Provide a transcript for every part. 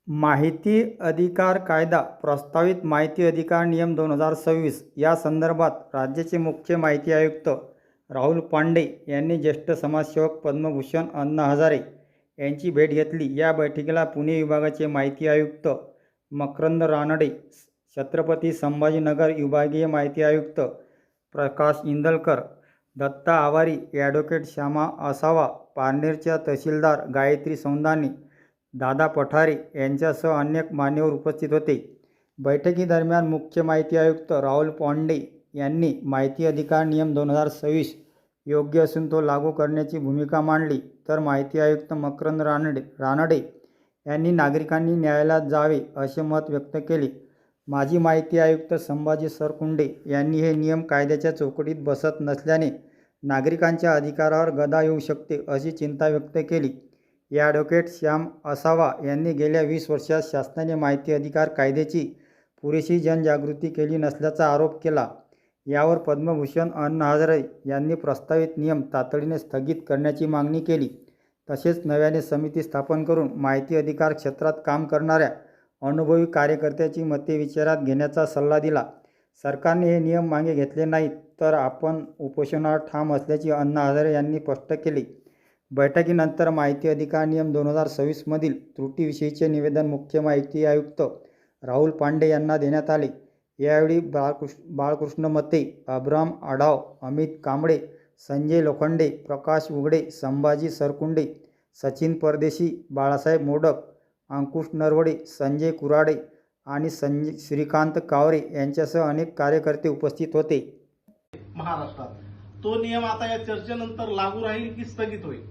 माहिती अधिकार कायदा प्रस्तावित माहिती अधिकार नियम 2026 या संदर्भात राज्याचे मुख्य माहिती आयुक्त राहुल पांडे यांनी ज्येष्ठ समाजसेवक पद्मभूषण अण्णा हजारे यांची भेट घेतली। या बैठकीला पुणे विभागाचे माहिती आयुक्त मकरंद रानडे, छत्रपती संभाजीनगर विभागीय माहिती आयुक्त प्रकाश इंदलकर, दत्ता आवारी, ॲडव्होकेट श्यामा असावा, पारनेरच्या तहसीलदार गायत्री सौंदाने, दादा पठारे यांच्यासह अनेक मान्यवर उपस्थित होते। बैठकीदरम्यान मुख्य माहिती आयुक्त राहुल पांडे यांनी माहिती अधिकार नियम 2026 योग्य असून तो लागू करण्याची भूमिका मांडली, तर माहिती आयुक्त मकरंद रानडे यांनी नागरिकांनी न्यायालयात जावे असे मत व्यक्त केले। माजी माहिती आयुक्त संभाजी सरकुंडे यांनी हे नियम कायद्याच्या चौकटीत बसत नसल्याने नागरिकांच्या अधिकारावर गदा येऊ शकते अशी चिंता व्यक्त केली। ॲडव्होकेट श्याम असावा यांनी गेल्या 20 वर्षात शासनाने माहिती अधिकार कायद्याची पुरेशी जनजागृती केली नसल्याचा आरोप केला। यावर पद्मभूषण अण्णा हजारे यांनी प्रस्तावित नियम तातडीने स्थगित करण्याची मागणी केली। तसेच नव्याने समिती स्थापन करून माहिती अधिकार क्षेत्रात काम करणाऱ्या अनुभवी कार्यकर्त्याची मते विचारात घेण्याचा सल्ला दिला। सरकारने हे नियम मागे घेतले नाहीत तर आपण उपोषणावर ठाम असल्याचे अण्णा हजारे यांनी स्पष्ट केले। बैठकीनंतर माहिती अधिकार नियम 2026 मधील त्रुटीविषयीचे निवेदन मुख्य माहिती आयुक्त राहुल पांडे यांना देण्यात आले। यावेळी बाळकृष्ण मते, अब्राम आढाव, अमित कांबळे, संजय लोखंडे, प्रकाश उघडे, संभाजी सरकुंडे, सचिन परदेशी, बाळासाहेब मोडक, अंकुश नरवडे, संजय कुराडे आणि श्रीकांत कावरे यांच्यासह अनेक कार्यकर्ते उपस्थित होते। महाराष्ट्रात तो नियम आता या चर्चेनंतर लागू राहील की स्थगित होईल?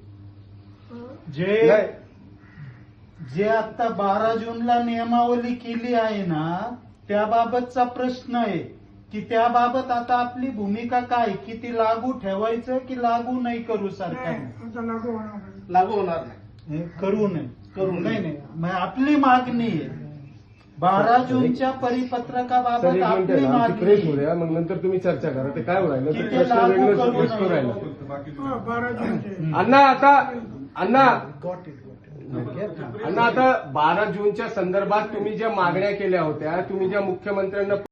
जे आता 12 जूनला नियमावली केली आहे ना, त्याबाबतचा प्रश्न आहे की त्याबाबत आता आपली भूमिका काय, की ती लागू ठेवायचं की लागू नाही करू सरकारने? लागू होणार नाही, करू नये मग आपली मागणी आहे 12 जूनच्या परिपत्रकाबाबत आपली मागणी आहे। मग नंतर तुम्ही चर्चा करा, ते काय होईल की ते लागू करू नये। अण्णा आता 12 जूनच्या संदर्भात तुम्ही ज्या मागण्या केल्या होत्या, तुम्ही ज्या मुख्यमंत्र्यांना